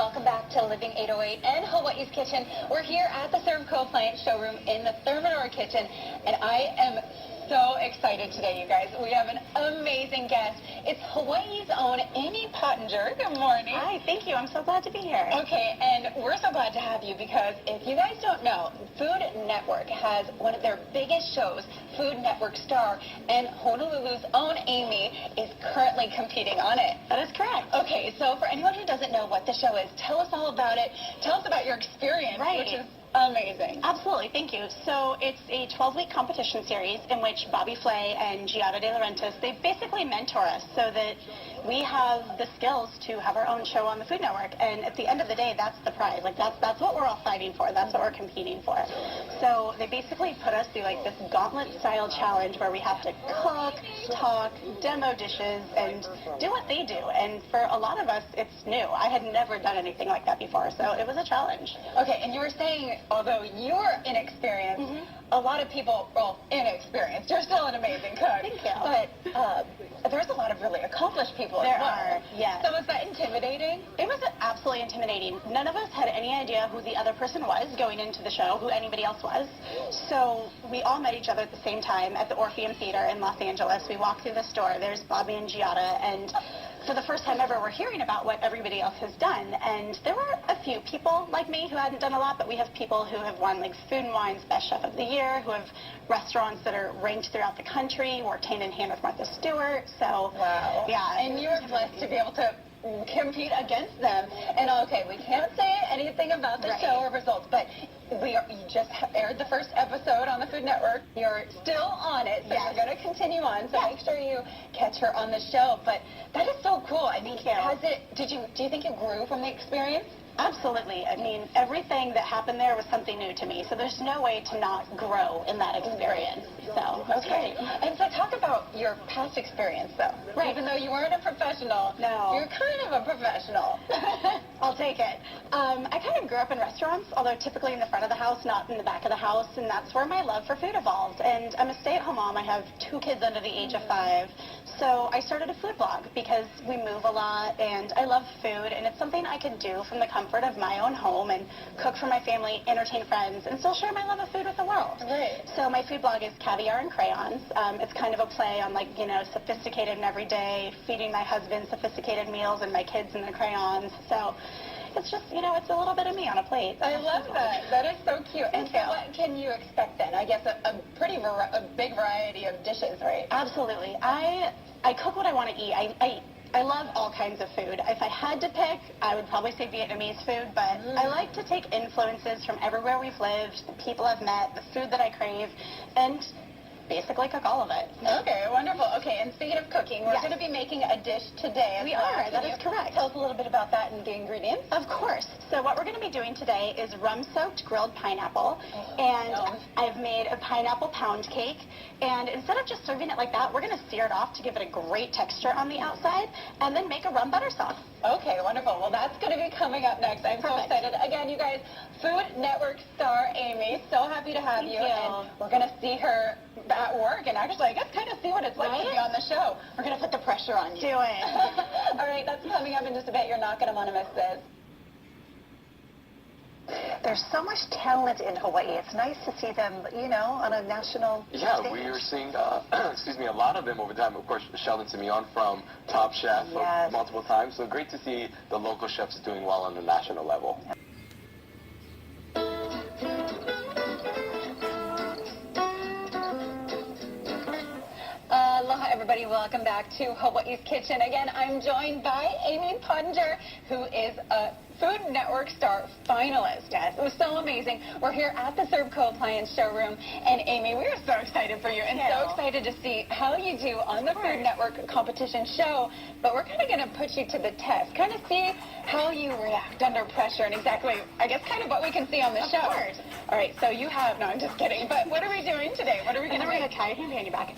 welcome back to Living 808 and Hawaii's Kitchen. We're here at the Servco Appliance Showroom in the Thermador Kitchen, and I am so excited today, you guys. We have an amazing guest. It's Hawaii's own Amy Pottinger. Good morning. Hi, thank you. I'm so glad to be here. Okay, and we're so glad to have you because if you guys don't know, Food Network has one of their biggest shows, Food Network Star, and Honolulu's own Amy is currently competing on it. That is correct. Okay, so for anyone who doesn't know what the show is, tell us all about it. Tell us about your experience, Right. which is amazing. Absolutely, thank you. So it's a 12-week competition series in which Bobby Flay and Giada De Laurentiis, they basically mentor us so that we have the skills to have our own show on the Food Network. And at the end of the day, that's the prize. Like that's what we're all fighting for. That's what we're competing for. So they basically put us through like this gauntlet-style challenge where we have to cook, talk, demo dishes, and do what they do. And for a lot of us, it's new. I had never done anything like that before, so it was a challenge. Okay, and you were saying, although you're inexperienced, a lot of people, well, inexperienced. You're still an amazing cook. Thank you. But there's a lot of really accomplished people There as well. are, yes. So was that intimidating? It was absolutely intimidating. None of us had any idea who the other person was going into the show, who anybody else was. So we all met each other at the same time at the Orpheum Theater in Los Angeles. We walked through the store. There's Bobby and Giada, and for the first time ever, we're hearing about what everybody else has done. And there were a few people like me who hadn't done a lot, but we have people who have won like Food and Wine's Best Chef of the Year, who have restaurants that are ranked throughout the country, worked hand in hand with Martha Stewart. So, wow. Yeah. And you were blessed to be able to compete against them. And okay, we can't say anything about the show or results, but you just aired the first episode on the Food Network. You're still on it, so you're going to continue on. So make sure you catch her on the show. But that is so cool. I mean, do you think you grew from the experience? Absolutely. I mean, everything that happened there was something new to me, so there's no way to not grow in that experience. So, okay. And so talk about your past experience, though. Right. Even though you weren't a professional, you're kind of a professional. I'll take it. I kind of grew up in restaurants, although typically in the front of the house, not in the back of the house, and that's where my love for food evolved. And I'm a stay-at-home mom. I have 2 kids under the age of 5. So I started a food blog because we move a lot, and I love food, and it's something I could do from the comfort of my own home and cook for my family, entertain friends, and still share my love of food with the world. Right. So my food blog is Caviar and Crayons. It's kind of a play on, like, you know, sophisticated and everyday, feeding my husband sophisticated meals and my kids in the crayons. So it's just, you know, it's a little bit of me on a plate. I love that. That is so cute. And so what can you expect then? I guess a big variety of dishes, right? Absolutely. I cook what I want to eat. I love all kinds of food. If I had to pick, I would probably say Vietnamese food, but I like to take influences from everywhere we've lived, the people I've met, the food that I crave, and basically cook all of it. Okay, wonderful. Okay, and speaking of cooking, we're going to be making a dish today. We are, that is correct. Tell us a little bit about that and the ingredients. Of course. So what we're going to be doing today is rum-soaked grilled pineapple, and I've made a pineapple pound cake, and instead of just serving it like that, we're going to sear it off to give it a great texture on the outside, and then make a rum butter sauce. Okay, wonderful. Well, that's going to be coming up next. I'm so excited. Again, you guys, Food Network star Amy, so happy to have you. And we're going to see her at work and actually, I guess, kind of see what it's like to be on the show. We're going to put the pressure on you. Do it. All right, that's coming up in just a bit. You're not going to want to miss this. There's so much talent in Hawaii. It's nice to see them, you know, on a national stage. We are seeing, a lot of them over time. Of course, Sheldon Simeon from Top Chef multiple times. So great to see the local chefs doing well on the national level. Aloha, everybody. Welcome back to Hawaii's Kitchen. Again, I'm joined by Amy Pottinger, who is a Food Network Star finalist. Yes, it was so amazing. We're here at the Servco Appliance Showroom, and Amy, we are so excited for you and so excited to see how you do on the Food Network competition show. But we're kind of going to put you to the test, kind of see how you react under pressure and exactly, I guess, kind of what we can see on the show. Of course. All right, so you have, no, I'm just kidding, but what are we doing today? What are we going to make? Hand you back.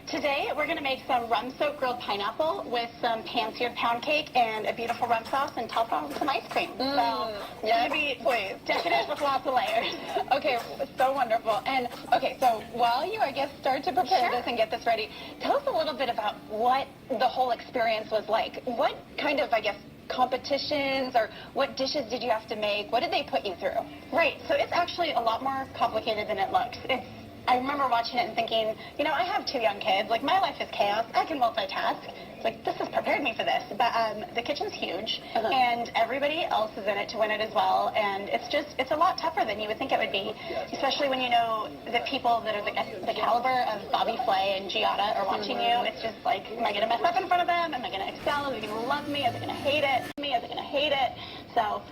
Today, we're going to make some rum-soaked grilled pineapple with some pan-seared pound cake and a beautiful rum sauce and top off with some ice cream. So, it's going to be decorative with lots of layers. Okay, so wonderful. And, okay, so while you, I guess, start to prepare this and get this ready, tell us a little bit about what the whole experience was like. What kind of, I guess, competitions, or what dishes did you have to make? What did they put you through? Right, so it's actually a lot more complicated than it looks. I remember watching it and thinking, you know, I have 2 young kids. Like, my life is chaos. I can multitask. It's like, this has prepared me for this. But the kitchen's huge, and everybody else is in it to win it as well. And it's a lot tougher than you would think it would be, especially when you know the people that are the caliber of Bobby Flay and Giada are watching you. It's just like, am I going to mess up in front of them? Am I going to excel? Are they going to love me? Are they going to hate it? Are they going to hate it? So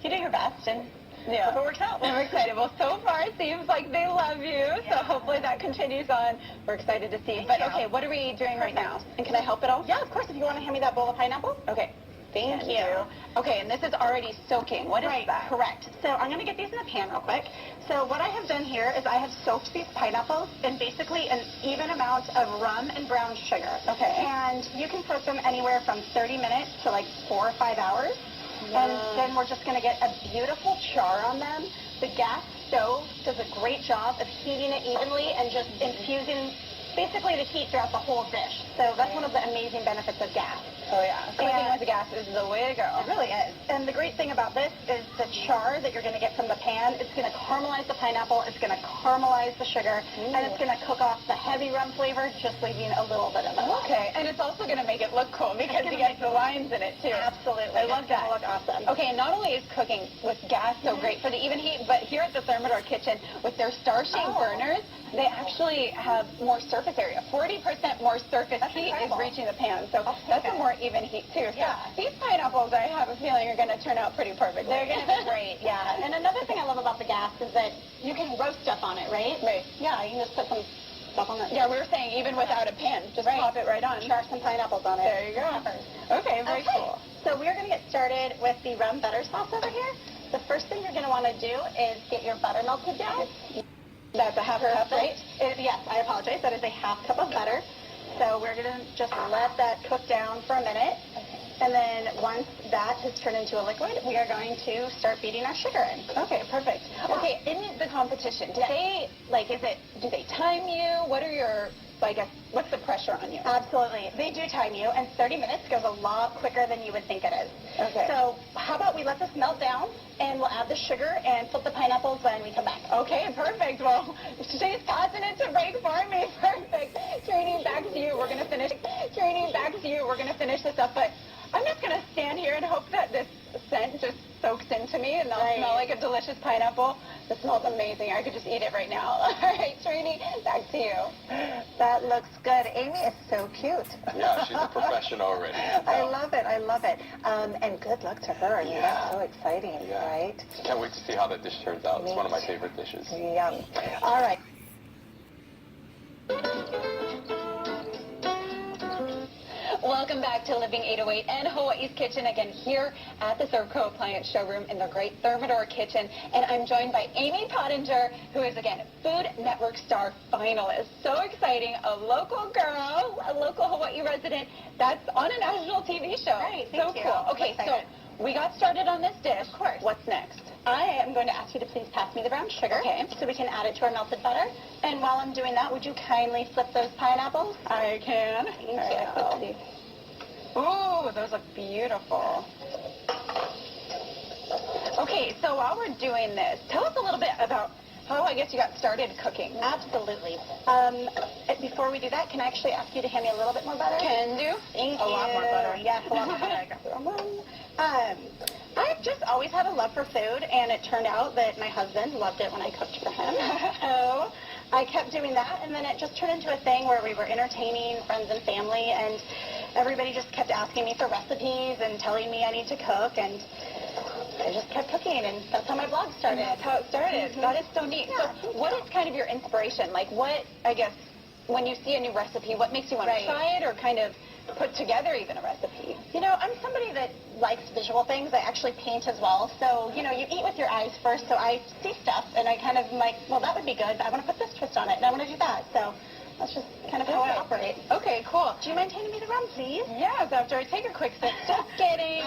you do your best, and hope it works out. I'm excited. Well, so far it seems like they love you, so hopefully that continues on. We're excited to see. But okay, what are we doing right now? And can I help at all? Yeah, of course. If you want to hand me that bowl of pineapple. Okay. Thank you. Okay, and this is already soaking. What is that? Correct. So I'm going to get these in the pan real quick. So what I have done here is I have soaked these pineapples in basically an even amount of rum and brown sugar. Okay. And you can soak them anywhere from 30 minutes to like 4 or 5 hours. And then we're just going to get a beautiful char on them. The gas stove does a great job of heating it evenly and just infusing basically the heat throughout the whole dish. So that's one of the amazing benefits of gas. Oh, yeah. Cooking with gas is the way to go. It really is. And the great thing about this is the char that you're going to get from the pan, it's going to caramelize the pineapple, it's going to caramelize the sugar, and it's going to cook off the heavy rum flavor, just leaving a little bit of it. Okay, and it's also going to make it look cool because you get the lines in it, too. Absolutely. I love that. It's going to look awesome. Okay, and not only is cooking with gas so great for the even heat, but here at the Thermador kitchen, with their star-shaped burners, they actually have more surface area. 40% more surface heat is reaching the pan, so that's a more even heat, too. So these pineapples, I have a feeling, are going to turn out pretty perfect. They're going to be great, yeah. And another thing I love about the gas is that you can roast stuff on it, right? Right. Yeah, you can just put some stuff on it. Yeah, we were saying even without a pan, just pop it right on. Char some pineapples on it. There you go. Okay, very cool. So we're going to get started with the rum butter sauce over here. The first thing you're going to want to do is get your butter melted down. That's a half cup, right? Yes, I apologize. That is a half cup of butter. So we're going to just let that cook down for a minute. And then once that has turned into a liquid, we are going to start beating our sugar in. Okay, perfect. Okay, in the competition, do they time you? What are your, what's the pressure on you? Absolutely. They do time you, and 30 minutes goes a lot quicker than you would think it is. Okay. So how about we let this melt down, and we'll add the sugar and flip the pineapples when we come back. Okay, perfect. Well, she's passing it to break for me. Perfect. Training back to you. We're going to finish. Training back to you. We're going to finish this up, but I'm just going to stand here and hope that this scent just soaks into me and I'll smell like a delicious pineapple. It smells amazing. I could just eat it right now. All right, Trini, back to you. That looks good. Amy is so cute. Yeah, she's a professional already. I love it. I love it. And good luck to her. I mean, that's so exciting, right? Can't wait to see how that dish turns out. It's one of my favorite dishes. Yum. All right. Welcome back to Living 808 and Hawaii's Kitchen, again here at the Servco Appliance Showroom in the great Thermador Kitchen. And I'm joined by Amy Pottinger, who is, again, Food Network Star finalist. So exciting. A local girl, a local Hawaii resident that's on a national TV show. Right, so thank you. cool. Okay, so we got started on this dish. Of course. What's next? I am going to ask you to please pass me the brown sugar so we can add it to our melted butter. And while I'm doing that, would you kindly flip those pineapples? I can. Thank you. Ooh, those look beautiful. Okay, so while we're doing this, tell us a little bit about how I guess you got started cooking. Absolutely. Before we do that, can I actually ask you to hand me a little bit more butter? Can do. Thank A you. lot more butter. Yes, a lot more butter. I got the wrong one. I've just always had a love for food, and it turned out that my husband loved it when I cooked for him. So I kept doing that, and then it just turned into a thing where we were entertaining friends and family, and everybody just kept asking me for recipes and telling me I need to cook, and I just kept cooking, and that's how my blog started. And that's how it started. Mm-hmm. That is so neat. Yeah, so what is kind of your inspiration? Like what, I guess, when you see a new recipe, what makes you want to try it or kind of put together even a recipe? You know, I'm somebody that likes visual things. I actually paint as well. So, you know, you eat with your eyes first. So I see stuff, and I kind of am like, well, that would be good, but I want to put this twist on it, and I want to do that. So that's just kind of how I operate. Okay, cool. Do you mind handing me the rum, please? Yes, after I take a quick sip. Just kidding.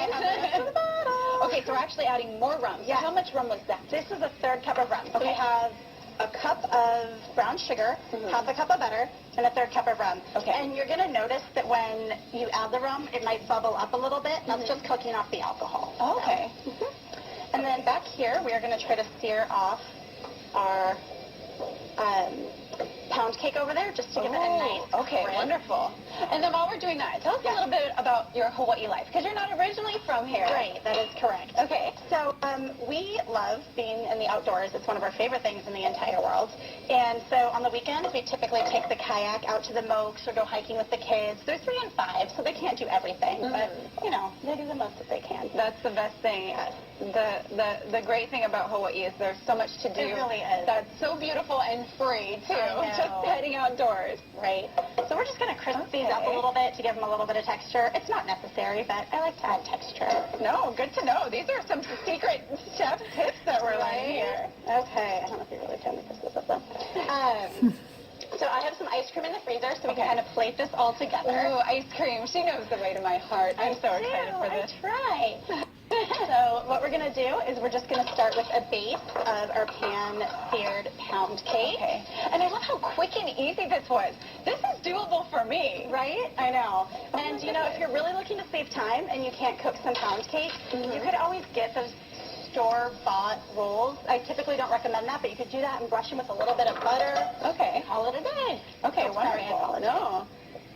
Okay, so we're actually adding more rum. So how much rum was that? This is a third cup of rum. So we have a cup of brown sugar, half a cup of butter, and a third cup of rum. Okay. And you're going to notice that when you add the rum, it might bubble up a little bit. That's just cooking off the alcohol. Oh, okay. And then back here, we are going to try to sear off our pound cake over there just to give it a nice Okay, crisp. wonderful. And then while we're doing that, tell us a little bit about your Hawaii life, because you're not originally from here. Right, that is correct. Okay. So we love being in the outdoors. It's one of our favorite things in the entire world. And so on the weekends, we typically take the kayak out to the Mokes or go hiking with the kids. They're 3 and 5, so they can't do everything. But, you know, they do the most that they can. That's the best thing. The great thing about Hawaii is there's so much to do. It really is. That's so beautiful and free, too. I know. Just heading outdoors. Right. So we're just going to crisp these up a little bit to give them a little bit of texture. It's not necessary, but I like to add texture. No, good to know. These are some secret chef tips that we're learning here. Okay. I don't know if you're really trying to crisp this up, though. So I have some ice cream in the freezer, so we can kind of plate this all together. Ooh, ice cream. She knows the way to my heart. I'm so excited for this. I try. So what we're going to do is we're just going to start with a base of our pan-seared pound cake. Okay. And I love how quick and easy this was. This is doable for me. Right? I know. And, you know, if you're really looking to save time and you can't cook some pound cake, you could always get those store-bought rolls. I typically don't recommend that, but you could do that and brush them with a little bit of butter. Okay. Call it a day. Okay, Oh, sorry, I wonderful. apologize. No.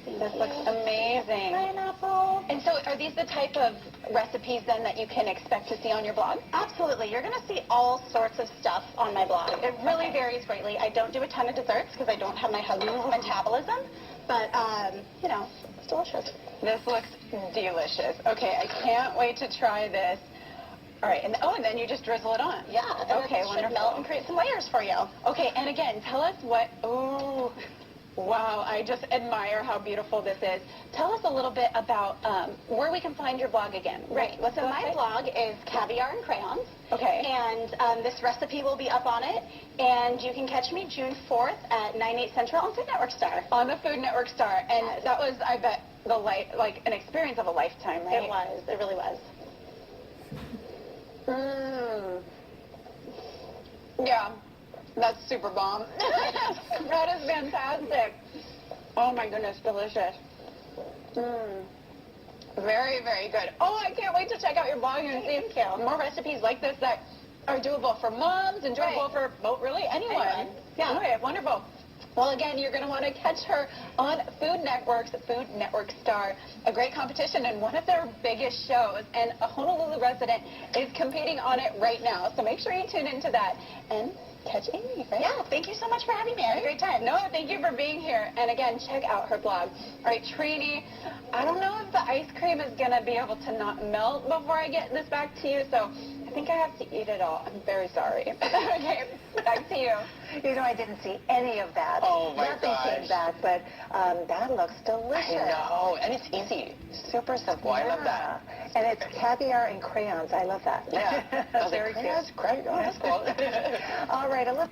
This looks amazing. Pineapple. And so are these the type of recipes then that you can expect to see on your blog? Absolutely. You're going to see all sorts of stuff on my blog. It really varies greatly. I don't do a ton of desserts because I don't have my husband's metabolism, but, you know, it's delicious. This looks delicious. Okay, I can't wait to try this. All right, and then you just drizzle it on. Yeah. And Okay, it should wonderful. melt and create some layers for you. Okay, and again, tell us what, ooh, wow, I just admire how beautiful this is. Tell us a little bit about where we can find your blog again. Right. So my blog is Caviar and Crayons. Okay. And this recipe will be up on it. And you can catch me June 4th at 9/8 Central on Food Network Star. On the Food Network Star. And that was, I bet, like an experience of a lifetime, right? It was. It really was. Mmm. Yeah, that's super bomb. That is fantastic. Oh my goodness, delicious. Mmm. Very, very good. Oh, I can't wait to check out your blog and see more recipes like this that are doable for moms and doable for, well, really anyone. Yeah. Okay, wonderful. Well, again, you're going to want to catch her on Food Network's Food Network Star, a great competition and one of their biggest shows. And a Honolulu resident is competing on it right now. So make sure you tune into that and catch Amy, right? Yeah, thank you so much for having me. I had a great time. No, thank you for being here. And again, check out her blog. All right, Trini, I don't know if the ice cream is going to be able to not melt before I get this back to you, so I think I have to eat it all. I'm very sorry. Okay, back to you. You know, I didn't see any of that. Oh, my Nothing came gosh. back, but that looks delicious. I know, and it's easy. Super simple. I love that. And it's caviar and crayons. I love that. Yeah. I was Very like, cute. that's great. Oh, that's cool. All right, a little...